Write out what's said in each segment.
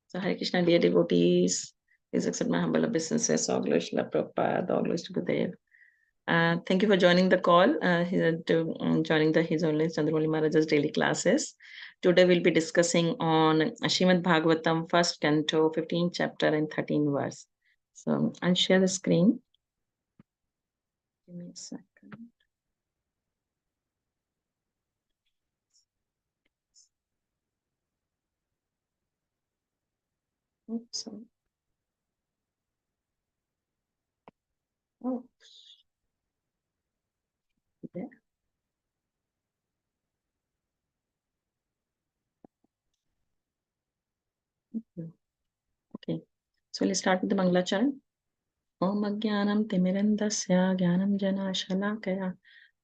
So Hare Krishna, dear devotees, please accept my humble obeisances. All glories to Srila Prabhupada, all glories to Gurudev. Thank you for joining the call, joining His Holiness Candramauli Maharaj's daily classes. Today we'll be discussing on Srimad Bhagavatam, first canto, 15th chapter and 13th verse. So I'll share the screen. Give me a second. Oops, sorry. Oh, there. Okay, so we'll start with the Mangalacharan. Om Ajnanam Timirandasya Jnanam Jana Shalakaya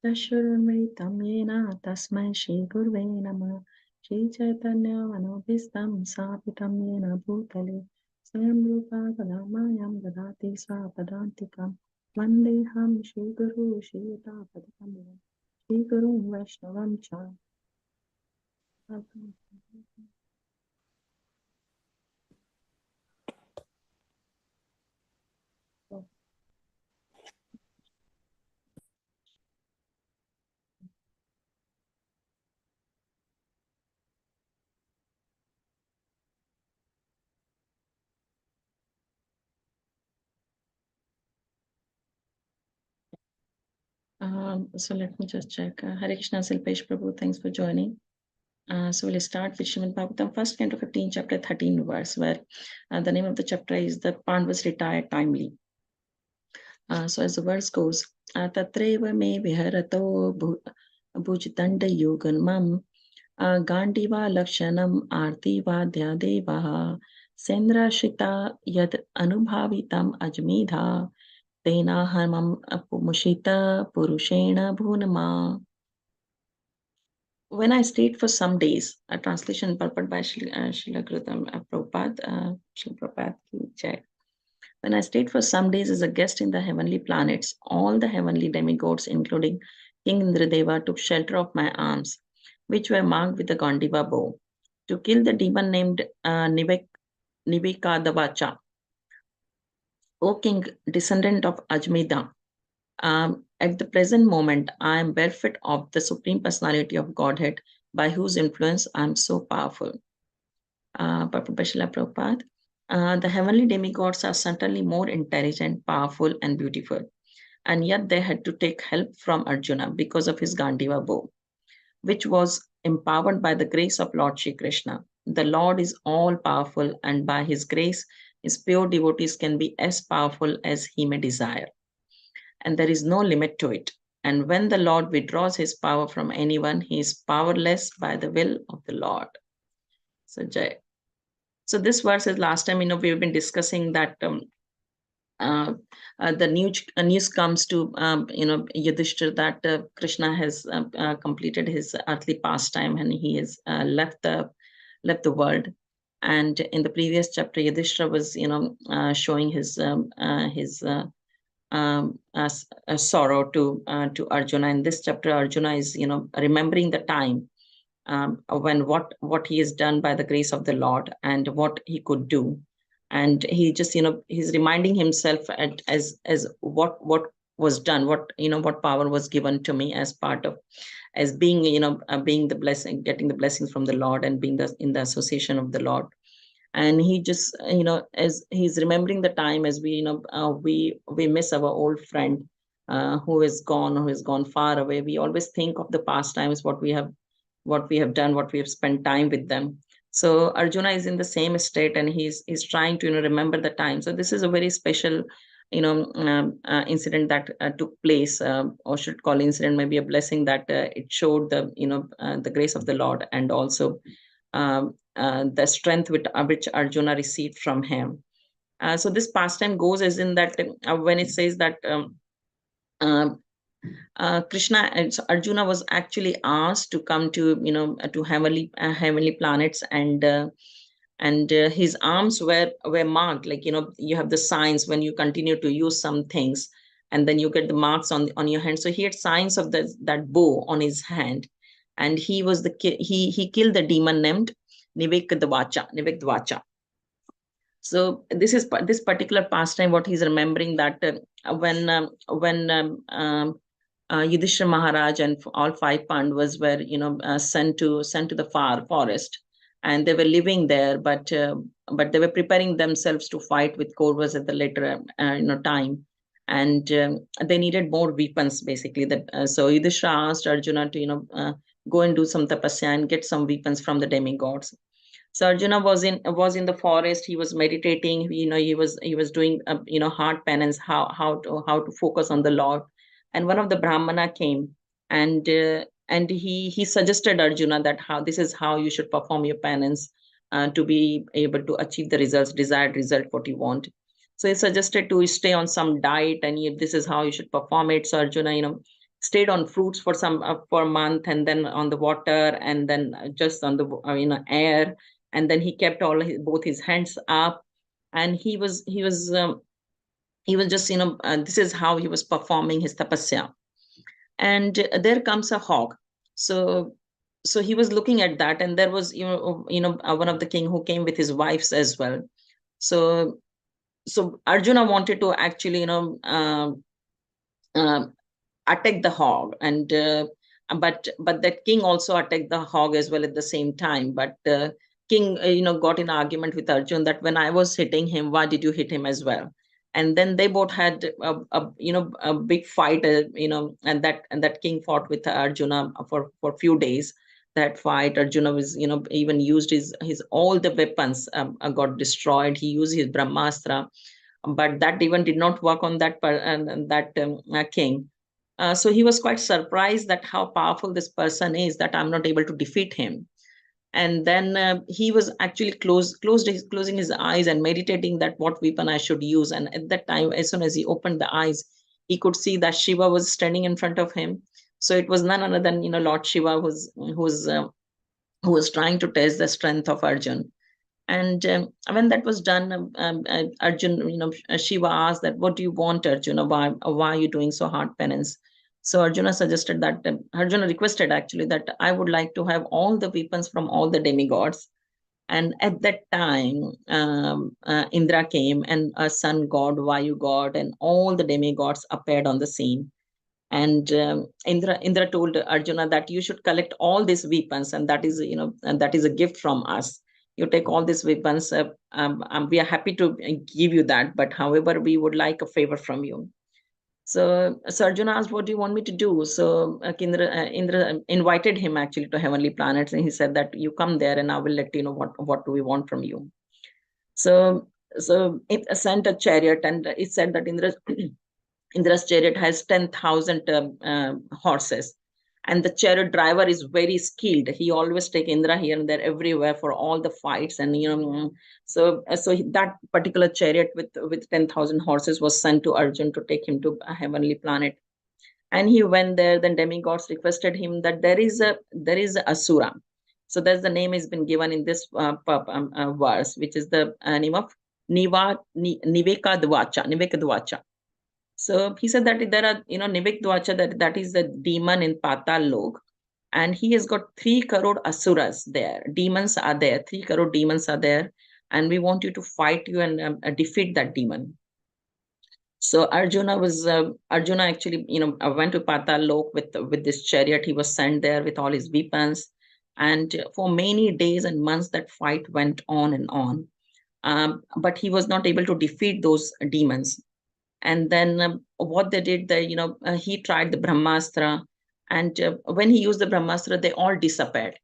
Tashurunvaitam Yena Tasmai Shri Gurve Namah Shri Chaitanya Manobhistam Sapitam Yena Bhutale Swayam Rupa Padamayam Dadati Swapadantikam Vandeham Shri Guru Shri Yuta Padakam Shri Guru Vaishnavam Cha. So let me just check. Hare Krishna Silpesh Prabhu, thanks for joining. So we'll start with Srimad Bhagavatam, first canto 15, chapter 13 verse, where the name of the chapter is the Pandavas retired timely. So as the verse goes, Tatreva me viharato bhujitanda yoganmam gandiva lakshanam arti vadya devaha sendrashita yad anubhavitam ajmidha tena harmam apumushita purushena bhunama. When I stayed for some days, a translation purport by Srila Prabhupada, Srila Prabhupada ki jai. When I stayed for some days as a guest in the heavenly planets, all the heavenly demigods, including King Indradeva, took shelter of my arms, which were marked with the Gandiva bow, to kill the demon named Nivikadavacha. O king, descendant of Ajmeda, at the present moment, I am barefoot of the Supreme Personality of Godhead, by whose influence I am so powerful. Prabhupada, the heavenly demigods are certainly more intelligent, powerful, and beautiful. And yet they had to take help from Arjuna because of his Gandiva bow, which was empowered by the grace of Lord Shri Krishna. The Lord is all powerful, and by his grace, his pure devotees can be as powerful as he may desire. And there is no limit to it. And when the Lord withdraws his power from anyone, he is powerless by the will of the Lord. So, Jai. So this verse is last time, we've been discussing that the news comes to, Yudhishthira that Krishna has completed his earthly pastime and he has left the world. And in the previous chapter, Yudhishthira was, showing his sorrow to Arjuna. In this chapter, Arjuna is, remembering the time when what he has done by the grace of the Lord and what he could do, and he just, he's reminding himself as what was done, what power was given to me as part of, as being, being the blessing, getting the blessings from the Lord and being in the association of the Lord. And he just, as he's remembering the time, as we, we miss our old friend who is gone, who has gone far away. We always think of the past times, what we have done, what we have spent time with them. So Arjuna is in the same state, and he's trying to, remember the time. So this is a very special, incident that took place, or should call incident, maybe a blessing, that it showed the, the grace of the Lord, and also the strength which Arjuna received from him. So this pastime goes as in that when it says that Krishna, Arjuna was actually asked to come to, to heavenly planets, and his arms were marked, like, you have the signs when you continue to use some things, and then you get the marks on your hand. So he had signs of that bow on his hand, and he was he killed the demon named Nivikdvacha. So this particular pastime, what he's remembering, that when Yudhishthira Maharaj and all five Pandavas were, sent to the far forest, and they were living there, but they were preparing themselves to fight with Kauravas at the later time, and they needed more weapons basically. That so Yudhishthira asked Arjuna to go and do some tapasya and get some weapons from the demigods. So Arjuna was in the forest. He was meditating. He was doing hard penance, how to focus on the Lord. And one of the Brahmana came, and he suggested Arjuna that how this is how you should perform your penance to be able to achieve the desired result what you want. So he suggested to stay on some diet, and this is how you should perform it. So Arjuna, stayed on fruits for a month, and then on the water, and then just on the air, and then he kept both his hands up, and he was just this is how he was performing his tapasya. And there comes a hawk. So he was looking at that, and there was one of the king who came with his wives as well. So Arjuna wanted to actually uh, attack the hog, and but that king also attacked the hog as well at the same time. But king got in argument with Arjun that when I was hitting him, why did you hit him as well? And then they both had a big fight, and that king fought with Arjuna for few days. That fight, Arjuna was even used his all the weapons got destroyed. He used his brahmastra, but that even did not work on that king. So he was quite surprised that how powerful this person is, that I'm not able to defeat him. And then he was actually closing his eyes and meditating that what weapon I should use. And at that time, as soon as he opened the eyes, he could see that Shiva was standing in front of him. So it was none other than Lord Shiva who was trying to test the strength of Arjun. And when that was done, Arjun, Shiva asked that, what do you want, Arjuna? Why are you doing so hard penance? So Arjuna suggested that, Arjuna requested actually that I would like to have all the weapons from all the demigods. And at that time, Indra came, and a sun god, Vayu god, and all the demigods appeared on the scene. And Indra told Arjuna that you should collect all these weapons, and that is a gift from us. You take all these weapons. We are happy to give you that, but however, we would like a favor from you. So Arjuna asked, what do you want me to do? So Indra invited him actually to heavenly planets, and he said that you come there, and I will let you know what do we want from you. So it sent a chariot, and it said that Indra's chariot has 10,000 horses, and the chariot driver is very skilled. He always take Indra here and there everywhere for all the fights, and so that particular chariot with 10,000 horses was sent to Arjun to take him to a heavenly planet. And he went there. Then demigods requested him that there is a asura. So that's the name has been given in this verse, which is the name of Nivekadvacha. So he said that there are, Nivek Dwacha, that is the demon in Patal Lok, and he has got 3 crore asuras there. Demons are there, 3 crore demons are there, and we want you to fight you and defeat that demon. So Arjuna actually, went to Patal Lok with this chariot. He was sent there with all his weapons, and for many days and months that fight went on and on. But he was not able to defeat those demons. And then what they did, he tried the brahmastra, and when he used the brahmastra, they all disappeared.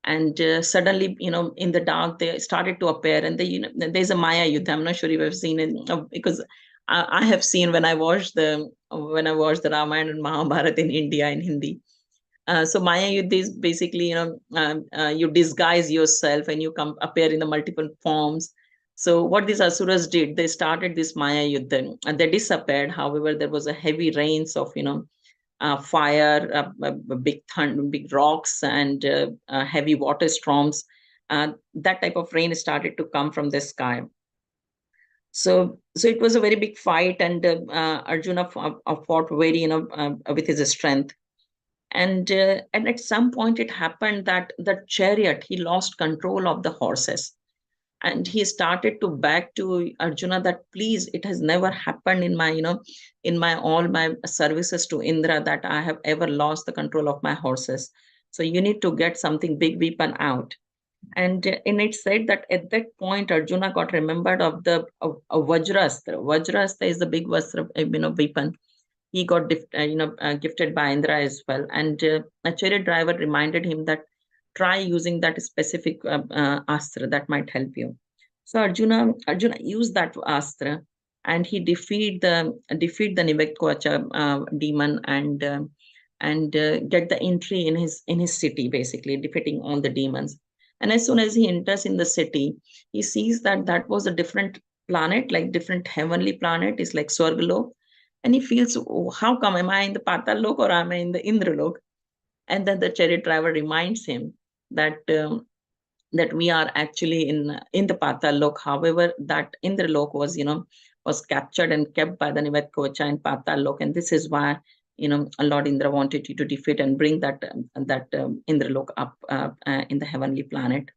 And suddenly, in the dark, they started to appear, and there's a Maya Yuddha. I'm not sure if you've seen it, because I have seen when I watched the Ramayana and Mahabharata in India in Hindi. So Maya Yuddha is basically, you disguise yourself and you come appear in the multiple forms. So what these asuras did, they started this Maya Yuddha, and they disappeared. However, there was a heavy rains of fire, big rocks, and heavy water storms. That type of rain started to come from the sky. So it was a very big fight, and Arjuna fought very with his strength. And at some point it happened that the chariot, he lost control of the horses. And he started to beg to Arjuna that please, it has never happened in my, in my all my services to Indra that I have ever lost the control of my horses. So you need to get something big weapon out. And it said that at that point Arjuna got remembered of the Vajrastra. Vajrastra is the big vastra, weapon. He got gifted by Indra as well. And a chariot driver reminded him that try using that specific astra that might help you. So Arjuna used that astra, and he defeat the Nivetkocha demon, and get the entry in his city, basically defeating all the demons. And as soon as he enters in the city, he sees that that was a different planet, like different heavenly planet. It's like Swargalok. And he feels, oh, how come am I in the Patal Lok or am I in the Indralok? And then the chariot driver reminds him that that we are actually in the Patal Lok. However, that Indralok was captured and kept by the Nivetkocha in Patal Lok, and this is why Lord Indra wanted you to defeat and bring that Indralok up in the heavenly planet.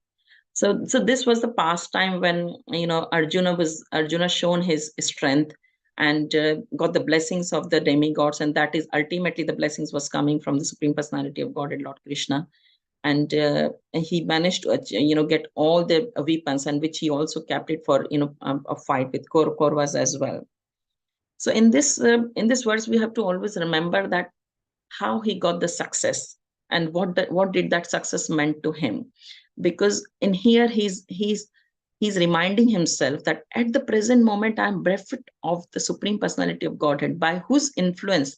So this was the past time when Arjuna shown his strength and got the blessings of the demigods, and that is ultimately the blessings was coming from the Supreme Personality of Godhead, Lord Krishna. And he managed to get all the weapons, and which he also kept it for a fight with Kauravas as well. So in this verse we have to always remember that how he got the success and what did that success meant to him, because in here he's reminding himself that at the present moment I am bereft of the Supreme Personality of Godhead, by whose influence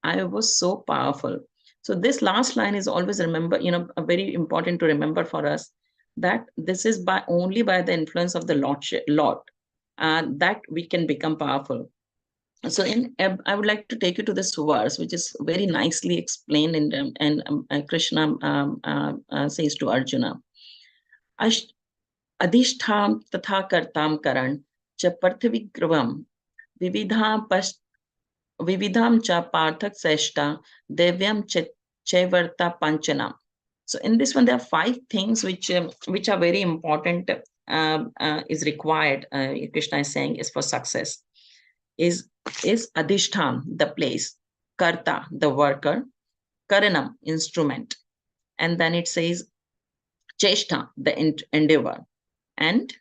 I was so powerful. So this last line is always very important to remember for us, that this is only by the influence of the Lord that we can become powerful. So I would like to take you to this verse, which is very nicely explained Krishna says to Arjuna, Adhishtham tatha kartam karan cha parthavigravam vividham cha parthak seshta devyam chevarta panchana. So in this one, there are 5 things which are very important, is required, Krishna is saying, is for success. Is Adhishtham, the place, Karta, the worker, Karanam, instrument, and then it says Cheshta, the endeavor, and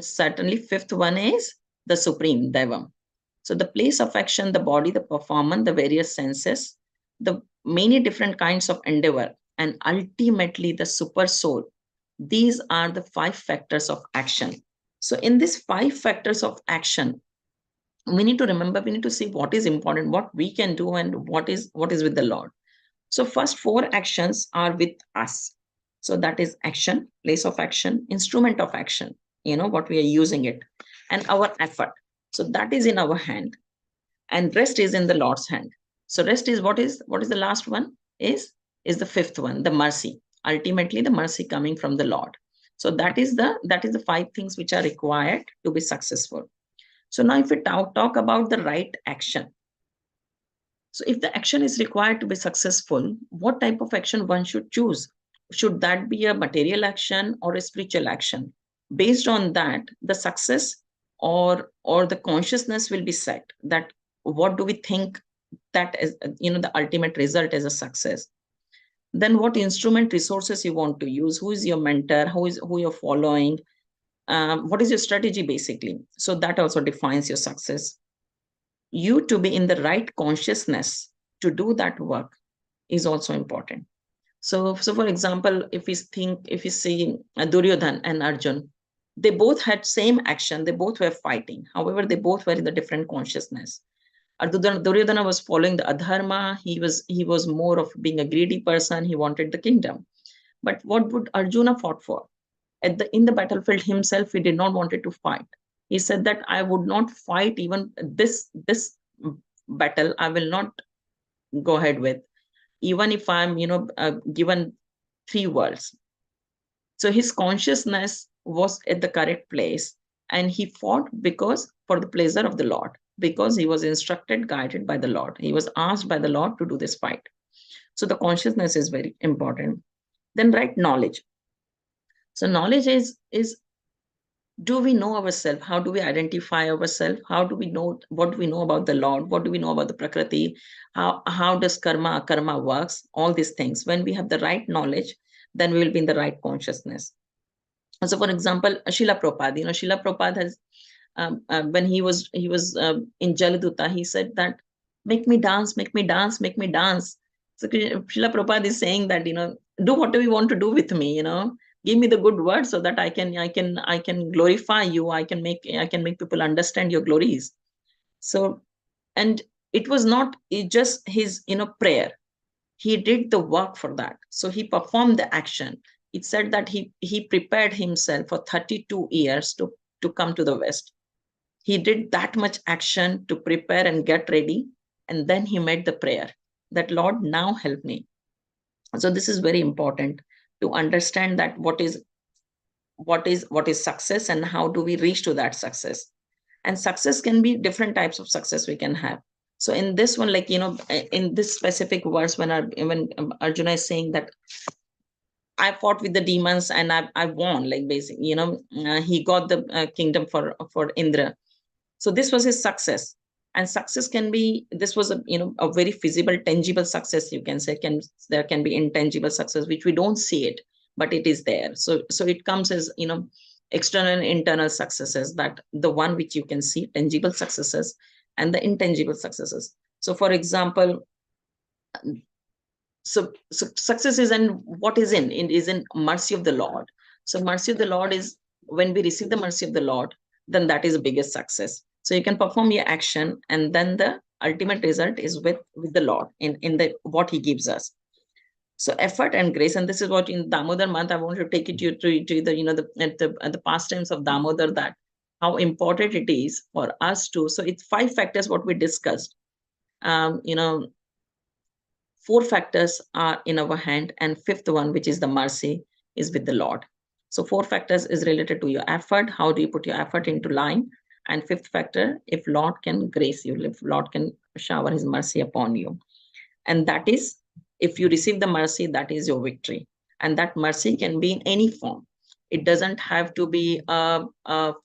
certainly 5th one is the Supreme, Devam. So the place of action, the body, the performance, the various senses, the many different kinds of endeavor, and ultimately the super soul. These are the 5 factors of action. So in these 5 factors of action, we need to remember, we need to see what is important, what we can do, and what is with the Lord. So first 4 actions are with us. So that is action, place of action, instrument of action, what we are using it, and our effort. So that is in our hand, and rest is in the Lord's hand. So rest is what is the last one is the 5th one, the mercy. Ultimately the mercy coming from the Lord. So that is the 5 things which are required to be successful. So now if we talk about the right action. So if the action is required to be successful, what type of action one should choose? Should that be a material action or a spiritual action? Based on that, the success or the consciousness will be set, that what do we think that is the ultimate result as a success. Then what instrument resources you want to use, who is your mentor, who you're following, what is your strategy, basically. So that also defines your success. You to be in the right consciousness to do that work is also important. So for example, if we see Duryodhan and Arjun, they both had same action, they both were fighting. However, they both were in the different consciousness. Duryodhana was following the adharma. He was more of being a greedy person. He wanted the kingdom. But what would Arjuna fought for? In the battlefield himself, he did not wanted to fight. He said that I would not fight even this battle. I will not go ahead with, even if I'm given 3 worlds. So his consciousness was at the correct place, and he fought for the pleasure of the Lord, because he was instructed, guided by the Lord. He was asked by the Lord to do this fight. So the consciousness is very important. Then right knowledge. So knowledge is Do we know ourselves? How do we identify ourselves? How do we know, what do we know about the Lord? What do we know about the Prakriti? How does karma works? All these things. When we have the right knowledge, then we will be in the right consciousness. So, for example, Srila Prabhupada, Srila Prabhupada has, when he was in Jaladuta, he said that, make me dance, make me dance, make me dance. So Srila Prabhupada is saying that, do whatever you want to do with me, give me the good word so that I can glorify you. I can make people understand your glories. So, and it was not just his, prayer. He did the work for that. So he performed the action. It said that he prepared himself for 32 years to come to the West. He did that much action to prepare and get ready, and then he made the prayer that, Lord, now help me. So this is very important to understand that what is success, and how do we reach to that success. And success can be different types of success we can have. So in this one, like, in this specific verse, when Arjuna is saying that, I fought with the demons and I won, like, basically, he got the kingdom for Indra. So this was his success. And success can be, this was a very feasible, tangible success, you can say. There can be intangible success which we don't see it, but it is there. So it comes as, external and internal successes, that the one which you can see, tangible successes, and the intangible successes. So for example, so success is, and what is in mercy of the Lord. So mercy of the Lord is, when we receive the mercy of the Lord, then that is the biggest success. So you can perform your action, and then the ultimate result is with the Lord in the what he gives us. So effort and grace, and this is what in Damodar month I want to take it to the, at the pastimes of Damodar, that how important it is for us to. So it's 5 factors what we discussed. um you know 4 factors are in our hand, and 5th one, which is the mercy, is with the Lord. So 4 factors is related to your effort. How do you put your effort into line? And 5th factor, if Lord can grace you, if Lord can shower his mercy upon you. And that is, if you receive the mercy, that is your victory. And that mercy can be in any form. It doesn't have to be a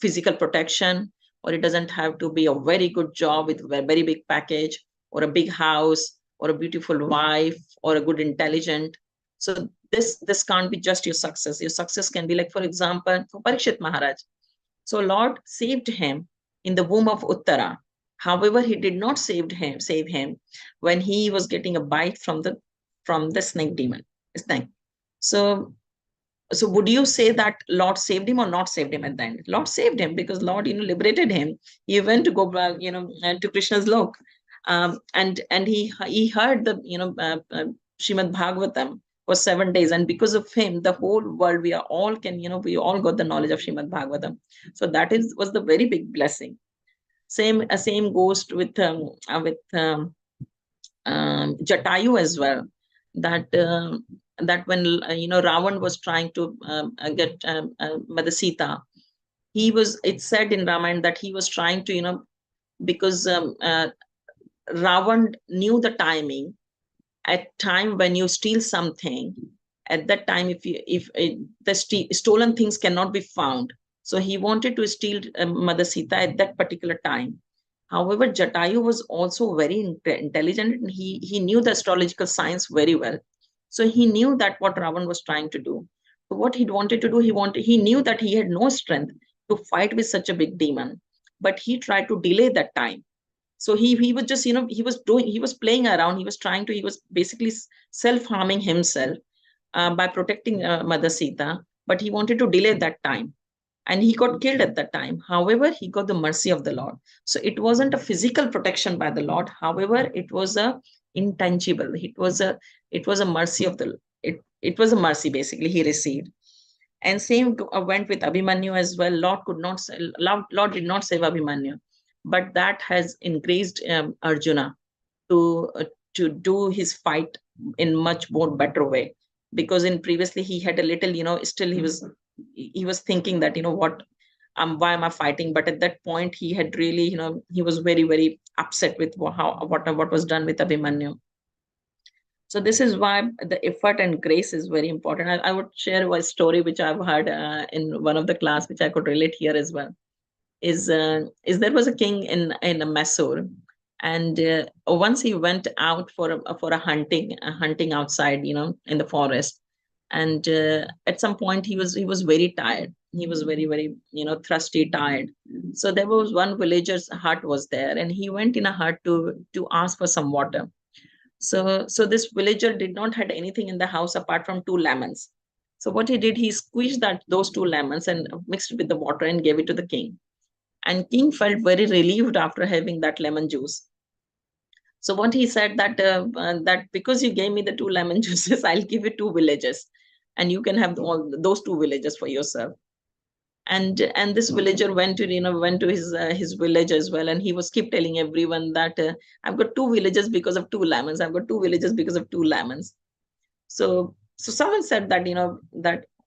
physical protection, or it doesn't have to be a very good job with a very big package, or a big house, or a beautiful wife, or a good intelligent. So this can't be just your success. Your success can be, like, for example, for Parikshit Maharaj. So Lord saved him in the womb of Uttara. However, he did not save him when he was getting a bite from the snake demon. Snake. So so would you say that Lord saved him or not saved him at the end? Lord saved him, because Lord, liberated him. He went to go back, to Krishna's lok. And he heard the, Srimad Bhagavatam for 7 days. And because of him, the whole world, we all got the knowledge of Srimad Bhagavatam. So was the very big blessing. Same goes with Jatayu as well. That when Ravan was trying to get Mother Sita, it's said in Ramayana that he was trying to, because Ravan knew the timing. At time when you steal something, at that time, if the stolen things cannot be found, so he wanted to steal Mother Sita at that particular time. However, Jatayu was also very intelligent, and he knew the astrological science very well. So he knew that what Ravan was trying to do. So what he wanted to do, he knew that he had no strength to fight with such a big demon, but he tried to delay that time. So he was just, he was playing around. He was basically self-harming himself by protecting Mother Sita, but he wanted to delay that time. And he got killed at that time. However, he got the mercy of the Lord. So it wasn't a physical protection by the Lord. However, it was a intangible. It was a mercy of it was a mercy, basically, he received. And same went with Abhimanyu as well. Lord did not save Abhimanyu, but that has increased Arjuna to do his fight in much more better way. Because in previously he had a little, still he was thinking that, what, why am I fighting? But at that point he had really, he was very, very upset with what was done with Abhimanyu. So this is why the effort and grace is very important. I would share a story which I've heard in one of the class, which I could relate here as well. Is there was a king in Mysore, and once he went out for a hunting outside, in the forest, and at some point he was very tired. He was very thirsty, tired. So there was one villager's hut was there, and he went in a hut to ask for some water. So this villager did not had anything in the house apart from two lemons. So what he did, he squeezed those two lemons and mixed it with the water and gave it to the king. And king felt very relieved after having that lemon juice. So what he said, that because you gave me the two lemon juices, I'll give you two villages, and you can have all those two villages for yourself. And this villager went to his village as well, and he was keep telling everyone that I've got two villages because of two lemons. I've got two villages because of two lemons. So someone said that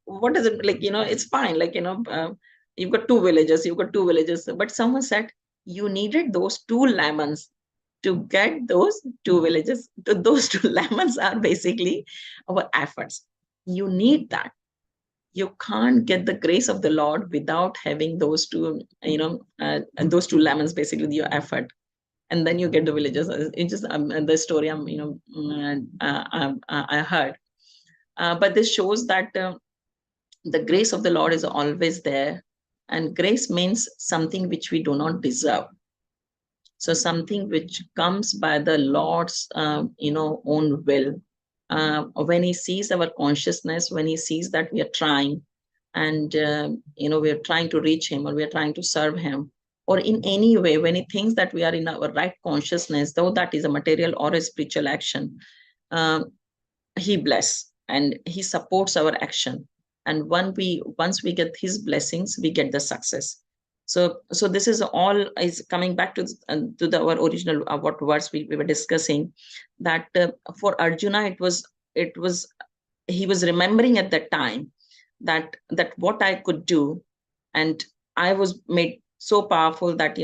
what is it, like, it's fine, like, you've got two villages, but someone said you needed those two lemons to get those two villages. Those two lemons are basically our efforts. You need that. You can't get the grace of the Lord without having those two, and those two lemons, basically your effort. And then you get the villages. It's just the story I heard. But this shows that the grace of the Lord is always there. And grace means something which we do not deserve. So something which comes by the Lord's, own will. When he sees our consciousness, when he sees that we are trying, and we are trying to reach him, or we are trying to serve him, or in any way, when he thinks that we are in our right consciousness, though that is a material or a spiritual action, he bless and he supports our action. And once we get his blessings, we get the success. So this is all is coming back to our original what words we were discussing, that for Arjuna, it was he was remembering at that time that what I could do, and I was made so powerful that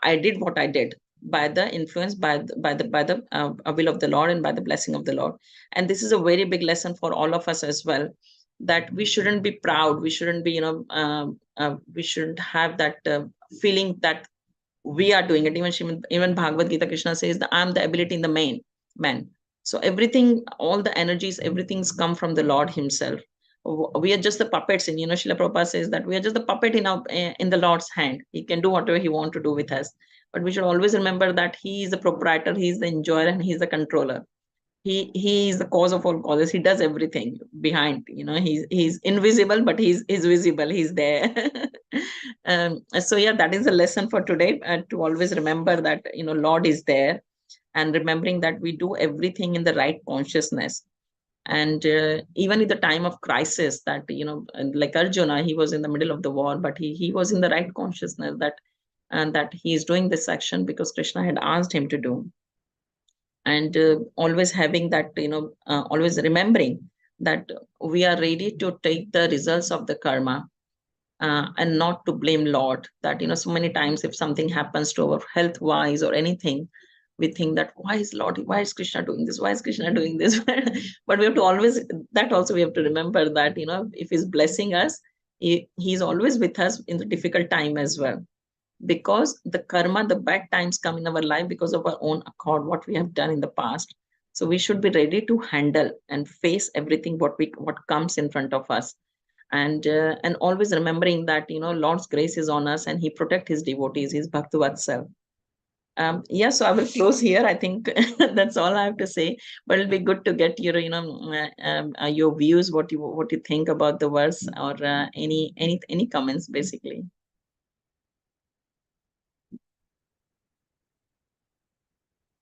I did what I did by the influence, by the will of the Lord, and by the blessing of the Lord. And this is a very big lesson for all of us as well, that we shouldn't be proud. We shouldn't be we shouldn't have that feeling that we are doing it. Even Bhagavad Gita, Krishna says that I'm the ability in the main man. So everything, all the energies, everything's come from the Lord himself. We are just the puppets. And Srila Prabhupada says that we are just the puppet in the Lord's hand. He can do whatever he wants to do with us, but we should always remember that he is the proprietor, he is the enjoyer, and he is the controller. He is the cause of all causes. He does everything behind. He's invisible, but he's visible. He's there. So yeah, that is a lesson for today, to always remember that Lord is there, and remembering that we do everything in the right consciousness. And even in the time of crisis, that like Arjuna, he was in the middle of the war, but he was in the right consciousness, that he is doing this action because Krishna had asked him to do. And always having that, always remembering that we are ready to take the results of the karma, and not to blame Lord. That so many times if something happens to our health wise or anything, we think that why is Krishna doing this, why is Krishna doing this? But we have to always, that also we have to remember that if he's blessing us, he's always with us in the difficult time as well, because the karma, the bad times come in our life because of our own accord, what we have done in the past. So we should be ready to handle and face everything what comes in front of us. And always remembering that Lord's grace is on us, and he protect his devotees, his bhaktivatsal. Yeah, so I will close here. I think that's all I have to say. But it'll be good to get your views, what you think about the verse, or any comments, basically.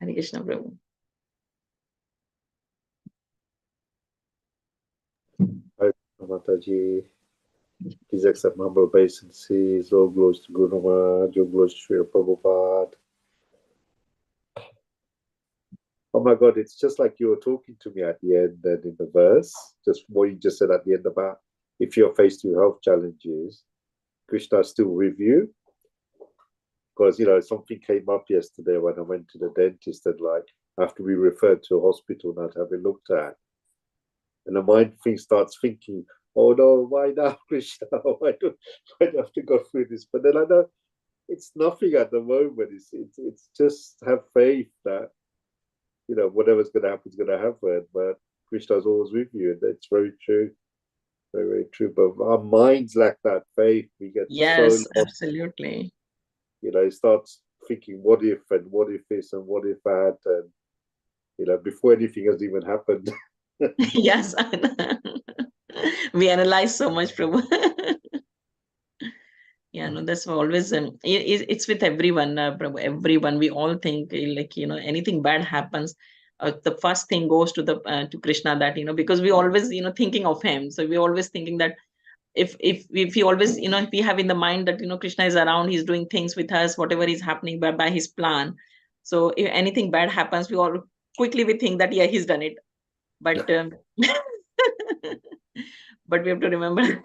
Hare Krishna, Prabhu. Mataji, His accept humble obeisances, all glories to Guru Maharaj, all glories to Srila Prabhupada. Oh my God, it's just like you were talking to me at the end and in the verse, just what you just said at the end about if you're faced with health challenges, Krishna is still with you. Because, something came up yesterday when I went to the dentist, and like, have to be referred to a hospital now to have it looked at. And the mind starts thinking, oh no, why now, Krishna? Why do I have to go through this? But then I know it's nothing at the moment. It's just have faith that, you know, whatever's going to happen is going to happen. But Krishna's always with you. And that's very true. Very, very true. But our minds lack that faith. We get so Yes, lost. absolutely. You know, it starts thinking, what if, and what if this, and what if that, and, you know, before anything has even happened. Yes. We analyze so much, Prabhu. Yeah, no, that's always it's with everyone, Prabhu. Everyone, we all think like, you know, anything bad happens, the first thing goes to Krishna, that, you know, because we always, you know, thinking of him. So we always thinking that if we always, you know, if we have in the mind that, you know, Krishna is around, he's doing things with us, whatever is happening by his plan. So if anything bad happens, we think that, yeah, he's done it. But but we have to remember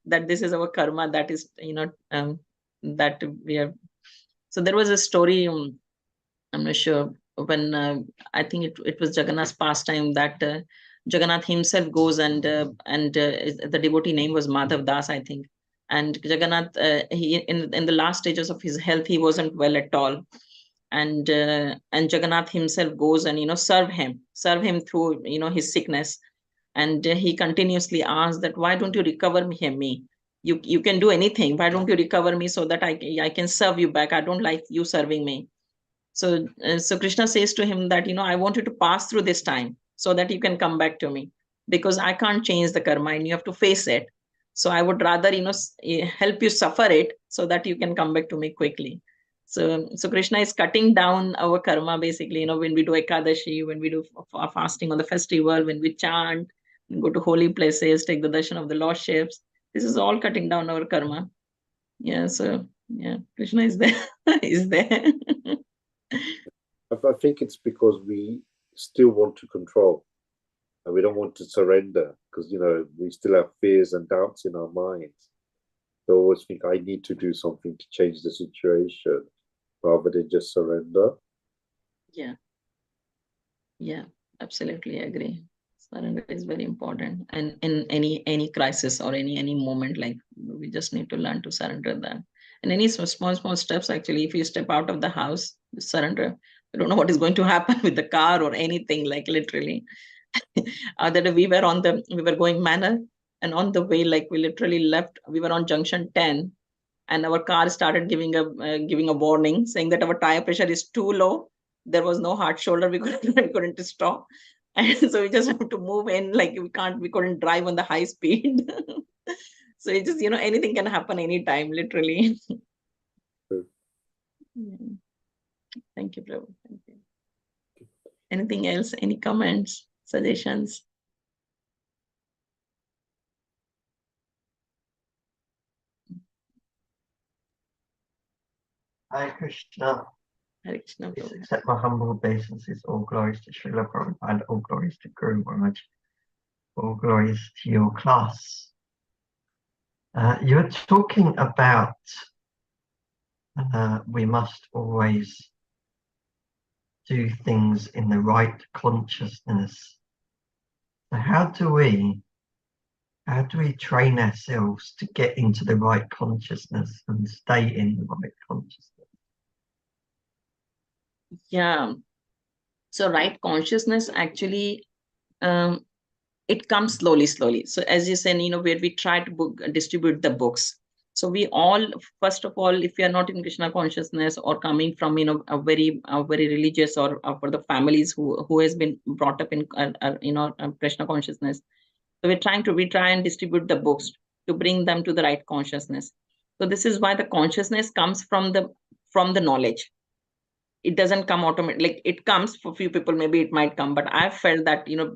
that this is our karma, that is, you know, that we are. So there was a story, I'm not sure, when I think it was Jagannath's pastime, that Jagannath himself goes and the devotee name was Madhav Das, I think. And Jagannath, he in the last stages of his health, he wasn't well at all. And Jagannath himself goes and, you know, serve him through, you know, his sickness. And he continuously asks that, why don't you recover me? You can do anything. Why don't you recover me so that I can serve you back? I don't like you serving me. So Krishna says to him that, you know, I want you to pass through this time so that you can come back to me, because I can't change the karma and you have to face it. So I would rather, you know, help you suffer it so that you can come back to me quickly. So Krishna is cutting down our karma, basically, you know, when we do Ekadashi, when we do fasting on the festival, when we chant, go to holy places, take the darshan of the lordships. This is all cutting down our karma. Yeah, so yeah, Krishna is there. Is there. I think it's because we still want to control and we don't want to surrender because, you know, we still have fears and doubts in our minds. They always think I need to do something to change the situation rather than just surrender. Yeah, absolutely agree. Surrender is very important, and in any crisis or any moment, like, we just need to learn to surrender that. And any small steps, actually, if you step out of the house, surrender. You don't know what is going to happen with the car or anything, like, literally. Other day we were going Manor, and on the way, like, we literally left. We were on junction 10, and our car started giving a warning, saying that our tire pressure is too low. There was no hard shoulder. We couldn't stop, and so we just have to move in. Like, we couldn't drive on the high speed. So it just, you know, anything can happen anytime, literally. Yeah. Thank you, Prabhu. Thank you. Anything else? Any comments, suggestions? Hare Krishna. Hare Krishna, Please Prabhu. accept my humble obeisances. All glories to Srila Prabhupada, all glories to Guru Maharaj, all glories to your class. You're talking about we must always do things in the right consciousness. So how do we train ourselves to get into the right consciousness and stay in the right consciousness? Yeah. So right consciousness, actually, it comes slowly. So as you said, you know, where we try to distribute the books. So we all, first of all, if we are not in Krishna consciousness or coming from, you know, a very religious, or for the families who has been brought up in, you know, Krishna consciousness. So we try and distribute the books to bring them to the right consciousness. So this is why the consciousness comes from the knowledge. It doesn't come automatically. Like, it comes for few people, maybe it might come, but I've felt that, you know,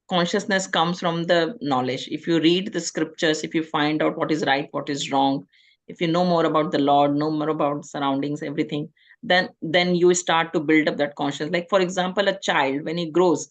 consciousness comes from the knowledge. If you read the scriptures, if you find out what is right, what is wrong, if you know more about the Lord, know more about surroundings, everything, then you start to build up that consciousness. Like, for example, a child, when he grows,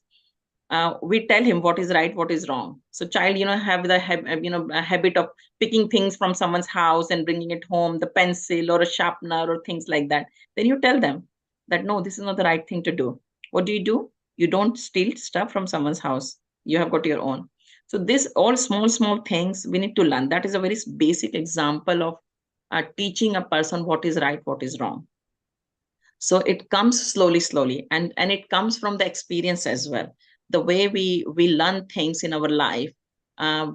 we tell him what is right, what is wrong. So child, you know, have the a habit of picking things from someone's house and bringing it home, the pencil or a sharpener or things like that. Then you tell them that, no, this is not the right thing to do. What do? You don't steal stuff from someone's house. You have got your own. So this all small things we need to learn. That is a very basic example of teaching a person what is right, what is wrong. So it comes slowly, and it comes from the experience as well. The way we learn things in our life,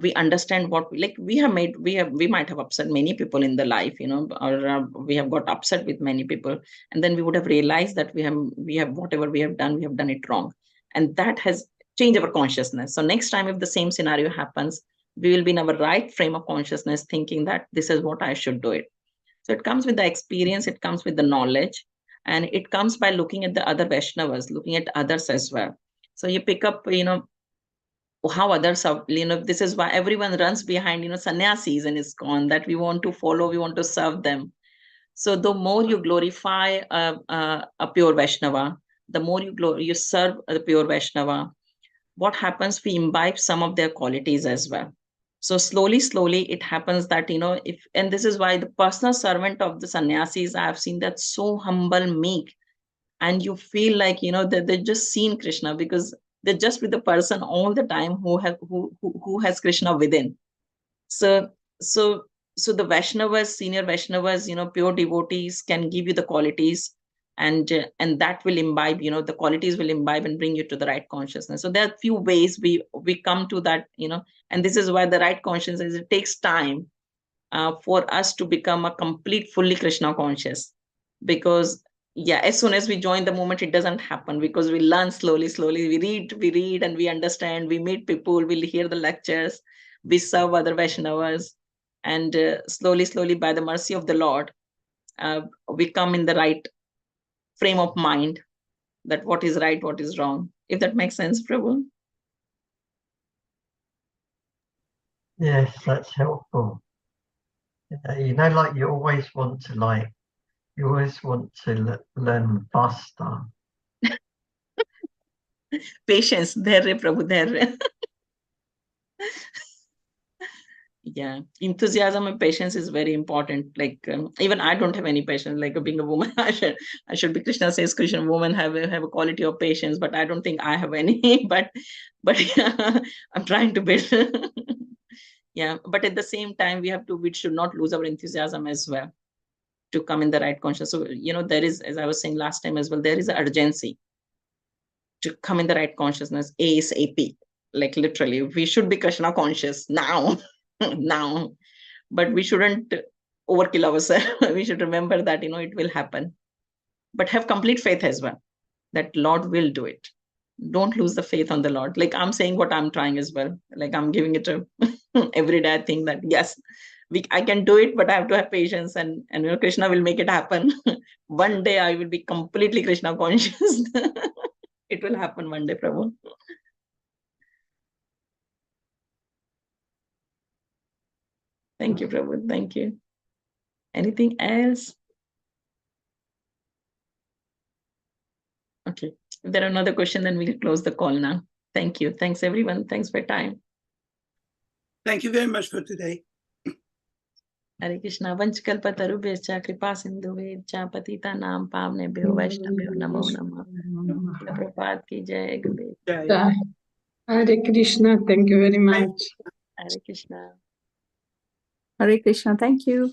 we understand what we might have upset many people in the life, or we have got upset with many people, and then we would have realized that we have whatever we have done it wrong, and that has changed our consciousness. So next time if the same scenario happens, we will be in our right frame of consciousness, thinking that this is what I should do it. So it comes with the experience, it comes with the knowledge, and it comes by looking at the other Vaishnavas, looking at others as well. So you pick up, how others are, this is why everyone runs behind, sannyasis and ISKCON, that we want to follow, we want to serve them. So the more you glorify a pure Vaishnava, the more you serve the pure Vaishnava, what happens, we imbibe some of their qualities as well. So slowly it happens that, and this is why the personal servant of the sannyasis, I have seen that so humble, meek, and you feel like, that they've just seen Krishna, because they're just with the person all the time who has Krishna within. So the Vaishnavas, senior Vaishnavas, pure devotees can give you the qualities, and that will imbibe, the qualities will imbibe and bring you to the right consciousness. So there are few ways we come to that, and this is why the right consciousness, it takes time for us to become a complete, fully Krishna conscious. Because as soon as we join the movement, it doesn't happen, because we learn slowly. We read and we understand, we meet people, we hear the lectures, we serve other Vaishnavas, and slowly, by the mercy of the Lord, we come in the right frame of mind, that what is right, what is wrong. If that makes sense, Prabhu. Yes, that's helpful. Like you always want to learn faster. Patience, there, Prabhu, there. Yeah, enthusiasm and patience is very important. Like even I don't have any patience. Like being a woman, I should be. Krishna says, Christian women have a quality of patience, but I don't think I have any. but yeah, I'm trying to build. Yeah, but at the same time, we should not lose our enthusiasm as well to come in the right consciousness. So there is, as I was saying last time as well, there is an urgency to come in the right consciousness ASAP. Like literally, we should be Krishna conscious now. Now, but we shouldn't overkill ourselves. We should remember that it will happen, but have complete faith as well, that Lord will do it. Don't lose the faith on the Lord. Like I'm saying what I'm trying as well, like I'm giving it a every day. I think that yes, I can do it, but I have to have patience, and Krishna will make it happen. One day I will be completely Krishna conscious. It will happen one day, Prabhu. Thank you, Prabhu. Thank you. Anything else? Okay. If there are another question, then we'll close the call now. Thank you. Thanks, everyone. Thanks for your time. Thank you very much for today. Hare Krishna. Vanchakalpatarubhyacha kripa sindhubhyacha patita nam pavnebhyo vaishnavyo namo namah. Prabhupada ki jai. Jai. Hare Krishna. Thank you very much. Hare Krishna. Hare Krishna. Thank you.